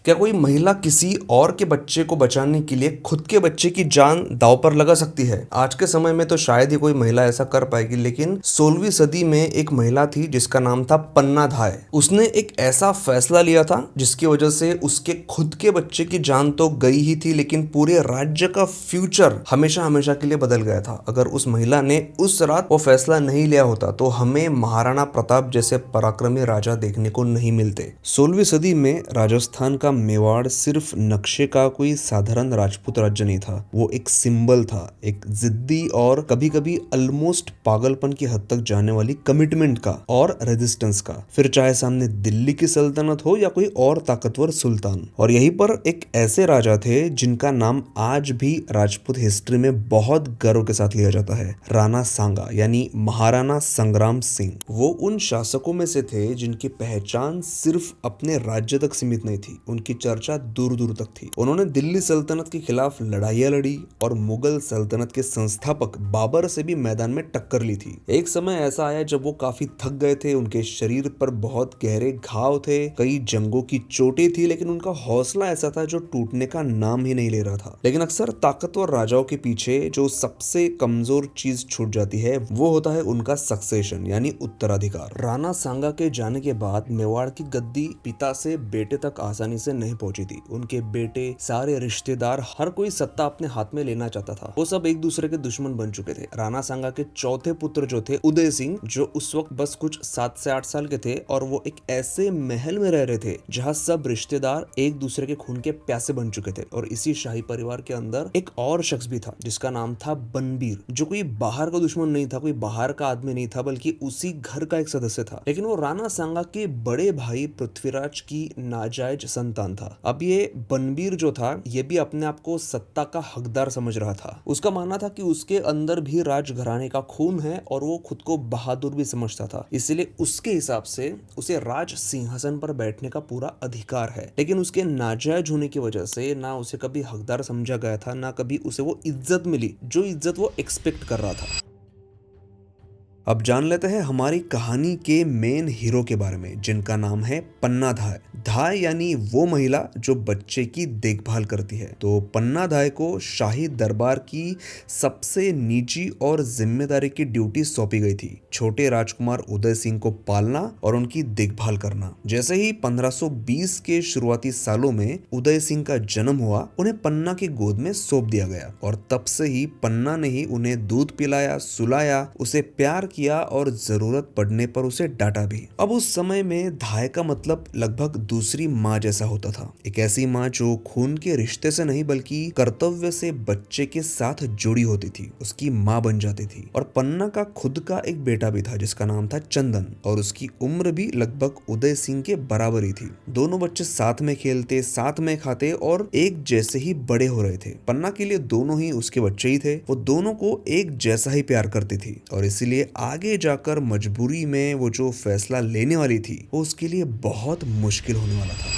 क्या कोई महिला किसी और के बच्चे को बचाने के लिए खुद के बच्चे की जान दांव पर लगा सकती है? आज के समय में तो शायद ही कोई महिला ऐसा कर पाएगी, लेकिन 16वीं सदी में एक महिला थी जिसका नाम था पन्ना धाय। उसने एक ऐसा फैसला लिया था जिसकी वजह से उसके खुद के बच्चे की जान तो गई ही थी, लेकिन पूरे राज्य का फ्यूचर हमेशा हमेशा के लिए बदल गया था। अगर उस महिला ने उस रात वो फैसला नहीं लिया होता तो हमें महाराणा प्रताप जैसे पराक्रमी राजा देखने को नहीं मिलते। 16वीं सदी में राजस्थान का मेवाड़ सिर्फ नक्शे का कोई साधारण राजपूत राज्य नहीं था, वो एक सिंबल था, एक जिद्दी और कभी कभी ऑलमोस्ट पागलपन की हद तक जाने वाली कमिटमेंट का और रेजिस्टेंस का। फिर चाहे सामने दिल्ली की सल्तनत हो या कोई और ताकतवर सुल्तान। और यहीं पर एक ऐसे राजा थे जिनका नाम आज भी राजपूत हिस्ट्री में बहुत गर्व के साथ लिया जाता है, राणा सांगा यानी महाराणा संग्राम सिंह। वो उन शासकों में से थे जिनकी पहचान सिर्फ अपने राज्य तक सीमित नहीं थी, उनकी चर्चा दूर दूर तक थी। उन्होंने दिल्ली सल्तनत के खिलाफ लड़ाइयां लड़ी और मुगल सल्तनत के संस्थापक बाबर से भी मैदान में टक्कर ली थी। एक समय ऐसा आया जब वो काफी थक गए थे, उनके शरीर पर बहुत गहरे घाव थे, कई जंगों की चोटें थी, लेकिन उनका हौसला ऐसा था जो टूटने का नाम ही नहीं ले रहा था। लेकिन अक्सर ताकतवर राजाओं के पीछे जो सबसे कमजोर चीज छूट जाती है वो होता है उनका सक्सेशन यानी उत्तराधिकार। राणा सांगा के जाने के बाद मेवाड़ की गद्दी पिता से बेटे तक आसानी से नहीं पहुंची थी। उनके बेटे, सारे रिश्तेदार, हर कोई सत्ता अपने हाथ में लेना चाहता था। वो सब एक दूसरे के दुश्मन बन चुके थे। राणा सांगा के चौथे पुत्र जो थे उदय सिंह, जो उस वक्त बस कुछ 7 से 8 साल के थे, और वो एक ऐसे महल में रह रहे थे जहाँ सब रिश्तेदार एक दूसरे के खून के प्यासे बन चुके थे। और इसी शाही परिवार के अंदर एक और शख्स भी था जिसका नाम था बनबीर, जो कोई बाहर का दुश्मन नहीं था, कोई बाहर का आदमी नहीं था, बल्कि उसी घर का एक सदस्य था। लेकिन वो राणा सांगा के बड़े भाई पृथ्वीराज की नाजायज संतान था। अब ये बनबीर जो था ये भी अपने आप को सत्ता का हकदार समझ रहा था। उसका मानना था कि उसके अंदर भी राजघराने का खून है और वो खुद को बहादुर भी समझता था, इसलिए उसके हिसाब से उसे राज सिंहासन पर बैठने का पूरा अधिकार है। लेकिन उसके नाजायज होने की वजह से ना उसे कभी हकदार समझा गया था, ना कभी उसे वो इज्जत मिली जो इज्जत वो एक्सपेक्ट कर रहा था। अब जान लेते हैं हमारी कहानी के मेन हीरो के बारे में, जिनका नाम है पन्ना धाय। धाय यानी वो महिला जो बच्चे की देखभाल करती है। तो पन्ना धाय को शाही दरबार की सबसे निजी और जिम्मेदारी की ड्यूटी सौंपी गई थी, छोटे राजकुमार उदय सिंह को पालना और उनकी देखभाल करना। जैसे ही 1520 के शुरुआती सालों में उदय सिंह का जन्म हुआ, उन्हें पन्ना की गोद में सौंप दिया गया और तब से ही पन्ना ने ही उन्हें दूध पिलाया, सुलाया, उसे प्यार किया और जरूरत पड़ने पर उसे डांटा भी। अब उस समय में धाय का मतलब लगभग दूसरी माँ जैसा होता था, एक ऐसी माँ जो खून के रिश्ते से नहीं बल्कि कर्तव्य से बच्चे के साथ जुड़ी होती थी, उसकी माँ बन जाती थी। और पन्ना का खुद का एक बेटा भी था जिसका नाम था चंदन, और उसकी उम्र भी लगभग उदय सिंह के बराबर ही थी। दोनों बच्चे साथ में खेलते, साथ में खाते और एक जैसे ही बड़े हो रहे थे। पन्ना के लिए दोनों ही उसके बच्चे ही थे, वो दोनों को एक जैसा ही प्यार करती थी और इसीलिए आगे जाकर मजबूरी में वो जो फैसला लेने वाली थी वो उसके लिए बहुत मुश्किल होने वाला था।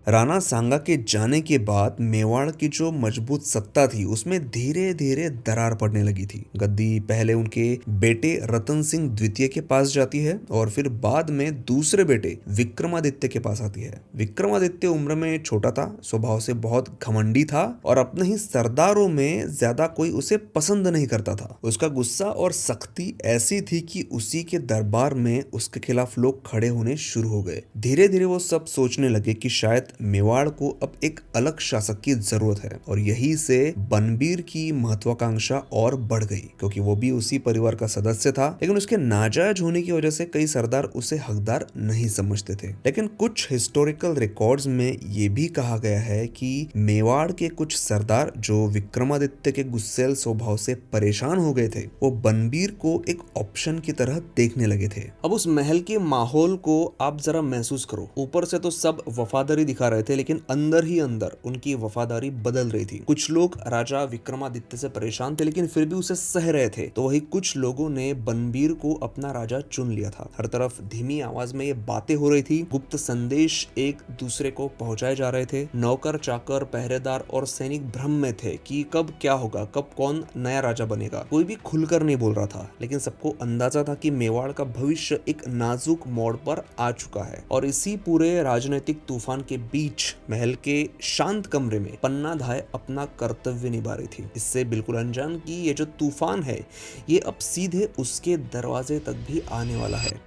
राणा सांगा के जाने के बाद मेवाड़ की जो मजबूत सत्ता थी उसमें धीरे धीरे दरार पड़ने लगी थी। गद्दी पहले उनके बेटे रतन सिंह द्वितीय के पास जाती है और फिर बाद में दूसरे बेटे विक्रमादित्य के पास आती है। विक्रमादित्य उम्र में छोटा था, स्वभाव से बहुत घमंडी था और अपने ही सरदारों में ज्यादा कोई उसे पसंद नहीं करता था। उसका गुस्सा और सख्ती ऐसी थी कि उसी के दरबार में उसके खिलाफ लोग खड़े होने शुरू हो गए। धीरे धीरे वो सब सोचने लगे कि शायद मेवाड़ को अब एक अलग शासक की जरूरत है और यही से बनबीर की महत्वाकांक्षा और बढ़ गई, क्योंकि वो भी उसी परिवार का सदस्य था। लेकिन उसके नाजायज होने की वजह से कई सरदार उसे हकदार नहीं समझते थे। लेकिन कुछ हिस्टोरिकल रिकॉर्ड्स में ये भी कहा गया है कि मेवाड़ के कुछ सरदार जो विक्रमादित्य के गुस्सैल स्वभाव से परेशान हो गए थे, वो बनबीर को एक ऑप्शन की तरह देखने लगे थे। अब उस महल के माहौल को आप जरा महसूस करो। ऊपर से तो सब वफादारी दिखा रहे थे, लेकिन अंदर ही अंदर उनकी वफादारी बदल रही थी। कुछ लोग राजा विक्रमादित्य से परेशान थे लेकिन फिर भी उसे सह रहे थे, तो वही कुछ लोगों ने बनबीर को अपना राजा चुन लिया था। हर तरफ धीमी आवाज में ये बातें हो रही थी, गुप्त संदेश एक दूसरे को पहुंचाए जा रहे थे। नौकर चाकर, पहरेदार और सैनिक भ्रम में थे कि कब क्या होगा, कब कौन नया राजा बनेगा। कोई भी खुलकर नहीं बोल रहा था, लेकिन सबको अंदाजा था कि मेवाड़ का भविष्य एक नाजुक मोड़ पर आ चुका है। और इसी पूरे राजनीतिक तूफान के बीच महल के शांत कमरे में पन्ना धाय अपना कर्तव्य निभा रही थी, इससे बिल्कुल अनजान कि ये जो तूफान है ये अब सीधे उसके दरवाजे तक भी आने वाला है।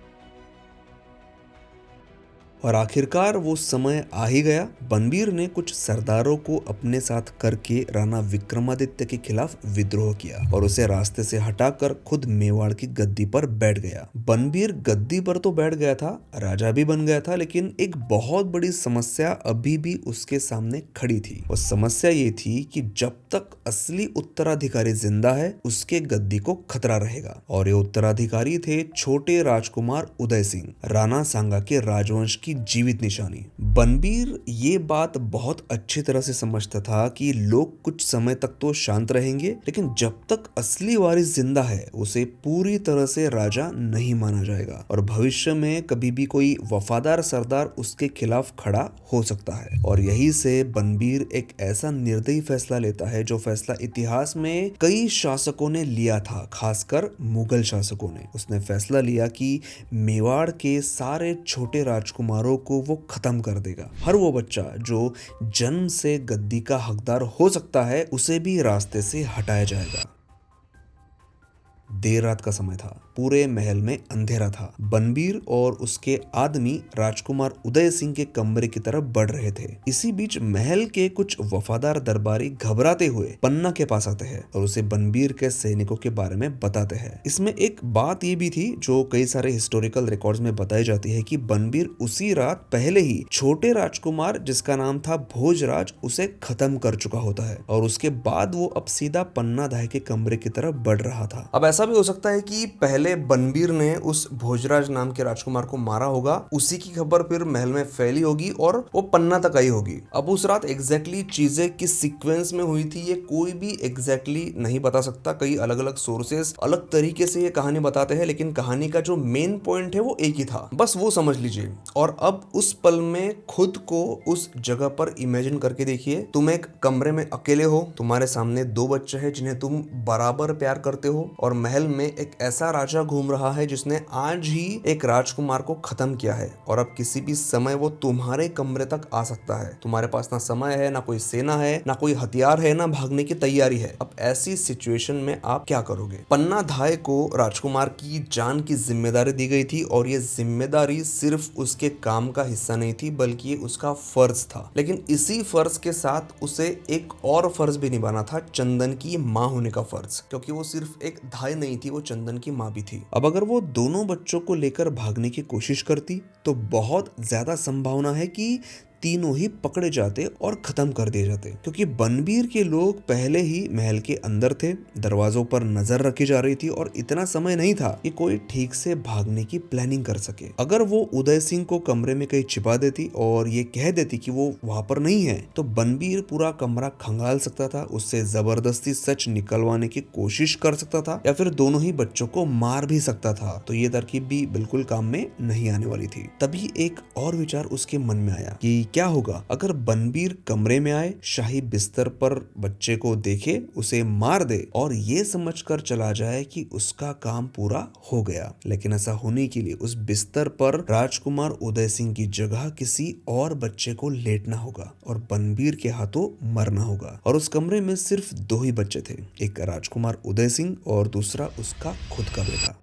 और आखिरकार वो समय आ ही गया। बनबीर ने कुछ सरदारों को अपने साथ करके राणा विक्रमादित्य के खिलाफ विद्रोह किया और उसे रास्ते से हटाकर खुद मेवाड़ की गद्दी पर बैठ गया। बनबीर गद्दी पर तो बैठ गया था, राजा भी बन गया था, लेकिन एक बहुत बड़ी समस्या अभी भी उसके सामने खड़ी थी। और समस्या ये थी कि जब तक असली उत्तराधिकारी जिंदा है उसके गद्दी को खतरा रहेगा। और ये उत्तराधिकारी थे छोटे राजकुमार उदय सिंह, राणा सांगा के राजवंश की जीवित निशानी। बनबीर ये बात बहुत अच्छी तरह से समझता था कि लोग कुछ समय तक तो शांत रहेंगे, लेकिन जब तक असली वारिस जिंदा है उसे पूरी तरह से राजा नहीं माना जाएगा और भविष्य में कभी भी कोई वफादार सरदार उसके खिलाफ खड़ा हो सकता है। और यही से बनबीर एक ऐसा निर्दयी फैसला लेता है जो फैसला इतिहास में कई शासकों ने लिया था, खासकर मुगल शासकों ने। उसने फैसला लिया कि मेवाड़ के सारे छोटे राजकुमारों को वो खत्म कर देगा। हर वो बच्चा जो जन्म से गद्दी का हकदार हो सकता है उसे भी रास्ते से हटाया जाएगा। देर रात का समय था, पूरे महल में अंधेरा था। बनबीर और उसके आदमी राजकुमार उदय सिंह के कमरे की तरफ बढ़ रहे थे। इसी बीच महल के कुछ वफादार दरबारी घबराते हुए पन्ना के पास आते हैं और उसे बनबीर के सैनिकों के बारे में बताते हैं। इसमें एक बात ये भी थी जो कई सारे हिस्टोरिकल रिकॉर्ड्स में बताई जाती है कि बनबीर उसी रात पहले ही छोटे राजकुमार जिसका नाम था भोजराज उसे खत्म कर चुका होता है और उसके बाद वो अब सीधा पन्ना धाय के कमरे की तरफ बढ़ रहा था। अब ऐसा भी हो सकता है कि पहले बनबीर ने उस भोजराज नाम के राजकुमार को मारा होगा, उसी की खबर फिर महल में फैली होगी और वो पन्ना तक आई होगी। अब उस रात एग्जैक्टली चीजें किस सीक्वेंस में हुई थी ये कोई भी एग्जैक्टली नहीं बता सकता। कई अलग अलग सोर्सेस अलग तरीके से ये कहानी बताते हैं, लेकिन कहानी का जो मेन पॉइंट है वो एक ही था, बस वो समझ लीजिए। और अब उस पल में खुद को उस जगह पर इमेजिन करके देखिए। तुम एक कमरे में अकेले हो, तुम्हारे सामने दो बच्चे हैं जिन्हें तुम बराबर प्यार करते हो और महल में एक ऐसा राजा घूम रहा है जिसने आज ही एक राजकुमार को खत्म किया है और अब किसी भी समय वो तुम्हारे कमरे तक आ सकता है। तुम्हारे पास ना समय है, ना कोई सेना है, ना कोई हथियार है, ना भागने की तैयारी है। अब ऐसी सिचुएशन में आप क्या करोगे? पन्ना धाय को राजकुमार की जान की जिम्मेदारी दी गई थी और ये जिम्मेदारी सिर्फ उसके काम का हिस्सा नहीं थी बल्कि ये उसका फर्ज था। लेकिन इसी फर्ज के साथ उसे एक और फर्ज भी निभाना था, चंदन की माँ होने का फर्ज, क्योंकि वो सिर्फ एक धाय नहीं थी, वो चंदन की माँ भी थी। अब अगर वो दोनों बच्चों को लेकर भागने की कोशिश करती तो बहुत ज्यादा संभावना है कि तीनों ही पकड़े जाते और खत्म कर दिए जाते, क्योंकि बनबीर के लोग पहले ही महल के अंदर थे, दरवाजों पर नजर रखी जा रही थी और इतना समय नहीं था कि कोई ठीक से भागने की प्लानिंग कर सके। अगर वो उदय सिंह को कमरे में कहीं छिपा देती और ये कह देती कि वो वहां पर नहीं है तो बनबीर पूरा कमरा खंगाल सकता था, उससे जबरदस्ती सच निकलवाने की कोशिश कर सकता था या फिर दोनों ही बच्चों को मार भी सकता था। तो ये तरकीब भी बिल्कुल काम में नहीं आने वाली थी। तभी एक और विचार उसके मन में आया कि क्या होगा अगर बनबीर कमरे में आए, शाही बिस्तर पर बच्चे को देखे, उसे मार दे और ये समझकर चला जाए कि उसका काम पूरा हो गया। लेकिन ऐसा होने के लिए उस बिस्तर पर राजकुमार उदय सिंह की जगह किसी और बच्चे को लेटना होगा और बनबीर के हाथों मरना होगा। और उस कमरे में सिर्फ दो ही बच्चे थे, एक राजकुमार उदय सिंह और दूसरा उसका खुद का बेटा।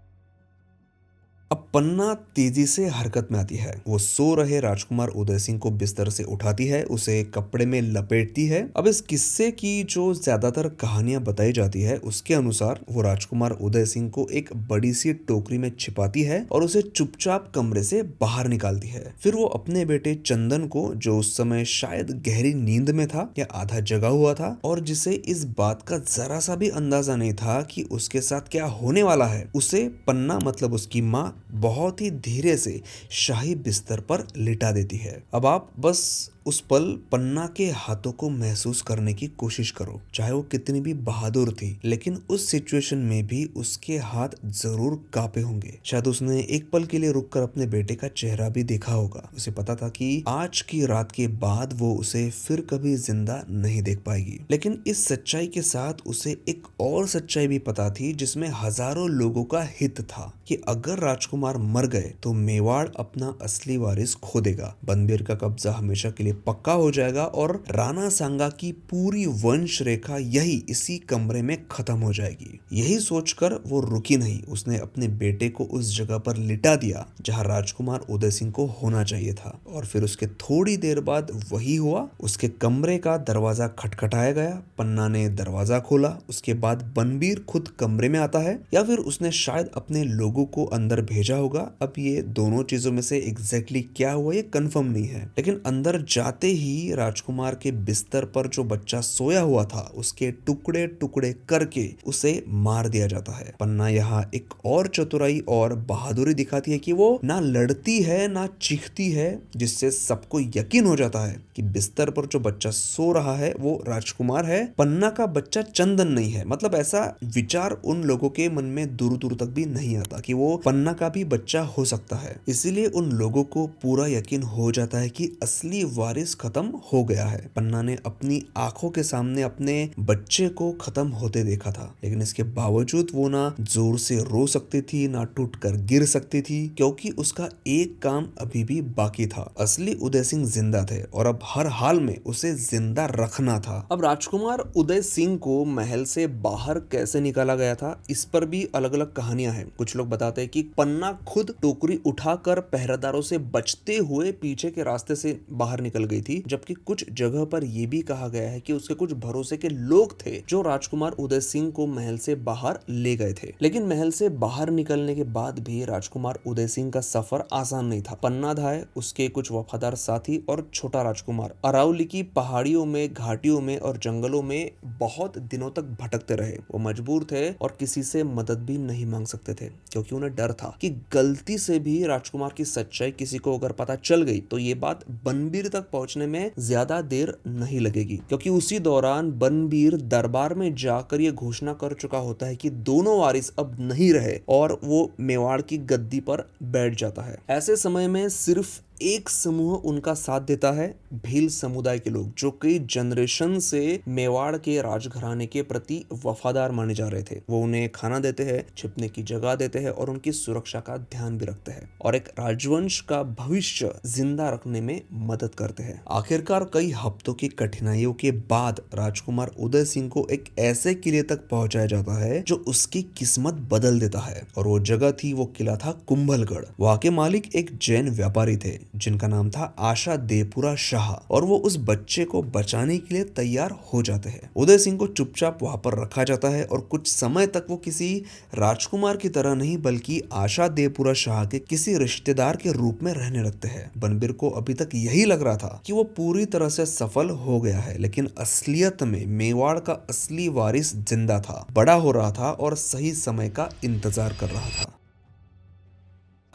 अब पन्ना तेजी से हरकत में आती है। वो सो रहे राजकुमार उदय सिंह को बिस्तर से उठाती है, उसे कपड़े में लपेटती है। अब इस किस्से की जो ज्यादातर कहानियां बताई जाती है उसके अनुसार वो राजकुमार उदय सिंह को एक बड़ी सी टोकरी में छिपाती है और उसे चुपचाप कमरे से बाहर निकालती है। फिर वो अपने बेटे चंदन को, जो उस समय शायद गहरी नींद में था या आधा जगा हुआ था और जिसे इस बात का जरा सा भी अंदाजा नहीं था कि उसके साथ क्या होने वाला है, उसे पन्ना मतलब उसकी माँ बहुत ही धीरे से शाही बिस्तर पर लिटा देती है। अब आप बस उस पल पन्ना के हाथों को महसूस करने की कोशिश करो, चाहे वो कितनी भी बहादुर थी, लेकिन उस सिचुएशन में भी उसके हाथ जरूर कांपे होंगे। शायद उसने एक पल के लिए रुककर अपने बेटे का चेहरा भी देखा होगा। उसे पता था कि आज की रात के बाद वो उसे फिर कभी जिंदा नहीं देख पाएगी। लेकिन इस सच्चाई के साथ उसे एक और सच्चाई भी पता थी जिसमें हजारों लोगों का हित था कि अगर राजकुमार मर गए तो मेवाड़ अपना असली वारिस खो देगा, बनबीर का कब्जा हमेशा के लिए पक्का हो जाएगा और राणा सांगा की पूरी वंश रेखा यही इसी कमरे में खत्म हो जाएगी। यही सोचकर वो रुकी नहीं, उसने अपने बेटे को उस जगह पर लिटा दिया जहां राजकुमार उदय सिंह को होना चाहिए था। और फिर उसके थोड़ी देर बाद वही हुआ, उसके कमरे का दरवाजा खटखटाया गया। पन्ना ने दरवाजा खोला, उसके बाद बनबीर खुद कमरे में आता है या फिर उसने शायद अपने लोगों को अंदर भेजा होगा। अब ये दोनों चीजों में से एग्जैक्टली क्या हुआ ये कंफर्म नहीं है, लेकिन अंदर जाते ही राजकुमार के बिस्तर पर जो बच्चा सोया हुआ था उसके टुकड़े टुकड़े करके उसे मार दिया जाता है। पन्ना यहाँ एक और चतुराई और बहादुरी दिखाती है कि वो ना लड़ती है ना चीखती है, जिससे सबको यकीन हो जाता है कि बिस्तर पर जो बच्चा सो रहा है वो राजकुमार है, पन्ना का बच्चा चंदन नहीं है। मतलब ऐसा विचार उन लोगों के मन में दूर दूर तक भी नहीं आता कि वो पन्ना का भी बच्चा हो सकता है। इसीलिए उन लोगों को पूरा यकीन हो जाता है कि असली वारिस खत्म हो गया है। पन्ना ने अपनी आंखों के सामने अपने बच्चे को खत्म होते देखा था, लेकिन इसके बावजूद वो ना जोर से रो सकती थी ना टूटकर गिर सकती थी, क्योंकि उसका एक काम अभी भी बाकी था। असली उदय सिंह जिंदा थे और अब हर हाल में उसे जिंदा रखना था। अब राजकुमार उदय सिंह को महल से बाहर कैसे निकाला गया था, इस पर भी अलग अलग कहानियां हैं। कुछ लोग बताते हैं कि पन्ना खुद टोकरी उठाकर पहरेदारों से बचते हुए पीछे के रास्ते से बाहर निकल गई थी, जबकि कुछ जगह पर यह भी कहा गया है कि उसके कुछ भरोसे के लोग थे जो राजकुमार उदय सिंह को महल से बाहर ले गए थे। लेकिन महल से बाहर निकलने के बाद भी राजकुमार उदय सिंह का सफर आसान नहीं था। पन्ना धाय, उसके कुछ वफादार साथी और छोटा राजकुमार अरावली की पहाड़ियों में, घाटियों में और जंगलों में बहुत दिनों तक भटकते रहे। वो मजबूर थे और किसी से मदद भी नहीं मांग सकते थे, क्योंकि उन्हें डर था कि गलती से भी राजकुमार की सच्चाई किसी को अगर पता चल गई तो ये बात बनबीर तक पहुंचने में ज्यादा देर नहीं लगेगी, क्योंकि उसी दौरान बनबीर दरबार में जाकर ये घोषणा कर चुका होता है कि दोनों वारिस अब नहीं रहे और वो मेवाड़ की गद्दी पर बैठ जाता है। ऐसे समय में सिर्फ एक समूह उनका साथ देता है, भील समुदाय के लोग, जो कई जनरेशन से मेवाड़ के राजघराने के प्रति वफादार माने जा रहे थे। वो उन्हें खाना देते हैं, छिपने की जगह देते हैं और उनकी सुरक्षा का ध्यान भी रखते हैं और एक राजवंश का भविष्य जिंदा रखने में मदद करते हैं। आखिरकार कई हफ्तों की कठिनाइयों के बाद राजकुमार उदय सिंह को एक ऐसे किले तक पहुंचाया जाता है जो उसकी किस्मत बदल देता है, और वो जगह थी, वो किला था कुंभलगढ़। वहां के मालिक एक जैन व्यापारी थे जिनका नाम था आशा देपुरा शाह, और वो उस बच्चे को बचाने के लिए तैयार हो जाते हैं। उदय सिंह को चुपचाप वहां पर रखा जाता है और कुछ समय तक वो किसी राजकुमार की तरह नहीं बल्कि आशा देपुरा शाह के किसी रिश्तेदार के रूप में रहने लगते हैं। बनबीर को अभी तक यही लग रहा था कि वो पूरी तरह से सफल हो गया है, लेकिन असलियत में मेवाड़ का असली वारिस जिंदा था, बड़ा हो रहा था और सही समय का इंतजार कर रहा था।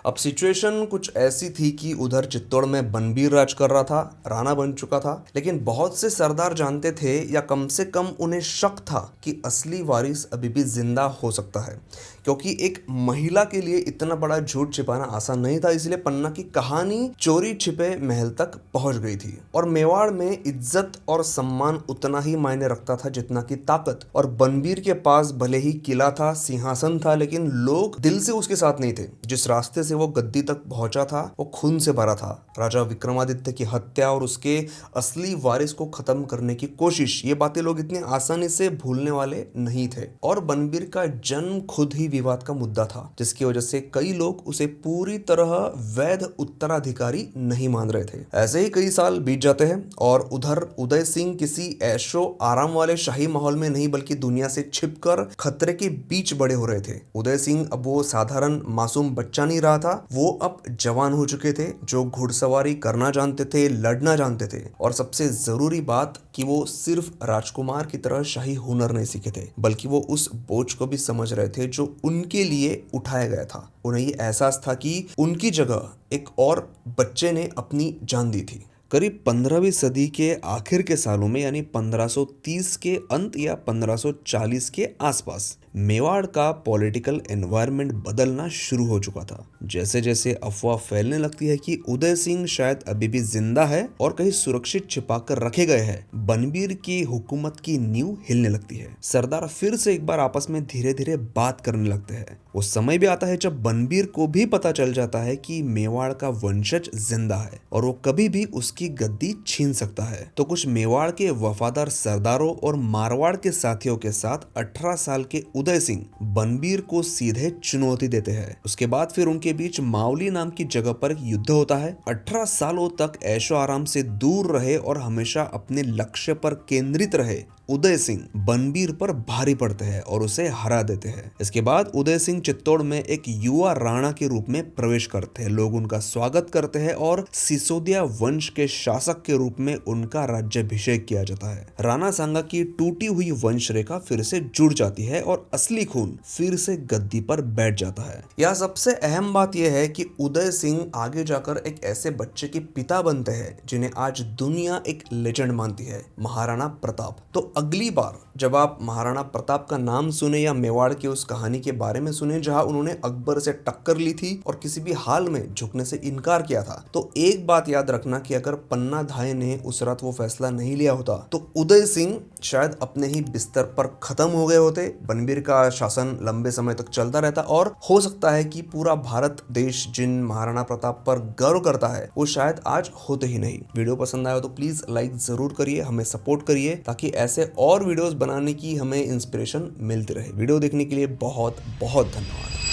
अब सिचुएशन कुछ ऐसी थी कि उधर चित्तौड़ में बनबीर राज कर रहा था, राणा बन चुका था, लेकिन बहुत से सरदार जानते थे या कम से कम उन्हें शक था कि असली वारिस अभी भी जिंदा हो सकता है, क्योंकि एक महिला के लिए इतना बड़ा झूठ छिपाना आसान नहीं था। इसलिए पन्ना की कहानी चोरी छिपे महल तक पहुंच गई थी और मेवाड़ में इज्जत और सम्मान उतना ही मायने रखता था जितना की ताकत। और बनबीर के पास भले ही किला था, सिंहासन था, लेकिन लोग दिल से उसके साथ नहीं थे। जिस रास्ते से वो गद्दी तक पहुंचा था वो खून से भरा था। राजा विक्रमादित्य की हत्या और उसके असली वारिस को खत्म करने की कोशिश, ये बातें लोग इतनी आसानी से भूलने वाले नहीं थे। और बनबीर का जन्म खुद ही विवाद का मुद्दा था, जिसकी वजह से कई लोग उसे पूरी तरह वैध उत्तराधिकारी नहीं मान रहे थे। ऐसे ही कई साल बीत जाते हैं और उधर उदय सिंह किसी ऐशो आराम वाले शाही माहौल में नहीं बल्कि दुनिया से छिपकर खतरे के बीच बड़े हो रहे थे। उदय सिंह अब वो साधारण मासूम बच्चा नहीं रहा था, वो अब जवान हो चुके थे जो घुड़सवारी करना जानते थे, लड़ना जानते थे, और सबसे जरूरी बात कि वो सिर्फ राजकुमार की तरह शाही हुनर नहीं सीखे थे बल्कि वो उस बोझ को भी समझ रहे थे जो उनके लिए उठाया गया था। उन्हें ये एहसास था कि उनकी जगह एक और बच्चे ने अपनी जान दी थी। करीब 15वीं सदी के आखिर के सालों में यानी 1530 के अंत या 1540 के आसपास मेवाड़ का पॉलिटिकल एनवायरनमेंट बदलना शुरू हो चुका था। जैसे जैसे अफवाह फैलने लगती है कि उदय सिंह शायद अभी भी जिंदा है और कहीं सुरक्षित छिपाकर रखे गए हैं, बनबीर की हुकूमत की नींव हिलने लगती है। सरदार फिर से एक बार आपस में धीरे धीरे बात करने लगते हैं। वो समय भी आता है जब बनबीर को भी पता चल जाता है कि मेवाड़ का वंशज जिंदा है और वो कभी भी उसकी गद्दी छीन सकता है। तो कुछ मेवाड़ के वफादार सरदारों और मारवाड़ के साथियों के साथ 18 साल के उदय सिंह बनबीर को सीधे चुनौती देते हैं। उसके बाद फिर उनके बीच मावली नाम की जगह पर एक युद्ध होता है। 18 सालों तक ऐशो आराम से दूर रहे और हमेशा अपने लक्ष्य पर केंद्रित रहे उदय सिंह बनबीर पर भारी पड़ते हैं और उसे हरा देते हैं। इसके बाद उदय सिंह चित्तौड़ में एक युवा राणा के रूप में प्रवेश करते हैं। लोग उनका स्वागत करते हैं और सिसोदिया वंश के शासक के रूप में उनका राज्याभिषेक किया जाता है। राणा सांगा की टूटी हुई वंश रेखा फिर से जुड़ जाती है और असली खून फिर से गद्दी पर बैठ जाता है। यह सबसे अहम बात यह है कि उदय सिंह आगे जाकर एक ऐसे बच्चे के पिता बनते हैं जिन्हें आज दुनिया एक लेजेंड मानती है, महाराणा प्रताप। तो अगली बार जब आप महाराणा प्रताप का नाम सुने या मेवाड़ की उस कहानी के बारे में सुने जहां उन्होंने अकबर से टक्कर ली थी और किसी भी हाल में झुकने से इनकार किया था, तो एक बात याद रखना कि अगर पन्ना धाय ने उस रात वो फैसला नहीं लिया होता तो उदय सिंह शायद अपने ही बिस्तर पर खत्म हो गए होते। बनबीर का शासन लंबे समय तक चलता रहता और हो सकता है कि पूरा भारत देश जिन महाराणा प्रताप पर गर्व करता है वो शायद आज होते ही नहीं। वीडियो पसंद आया तो प्लीज लाइक जरूर करिए, हमें सपोर्ट करिए ताकि ऐसे और वीडियोस बनाने की हमें इंस्पिरेशन मिलती रहे। वीडियो देखने के लिए बहुत बहुत धन्यवाद।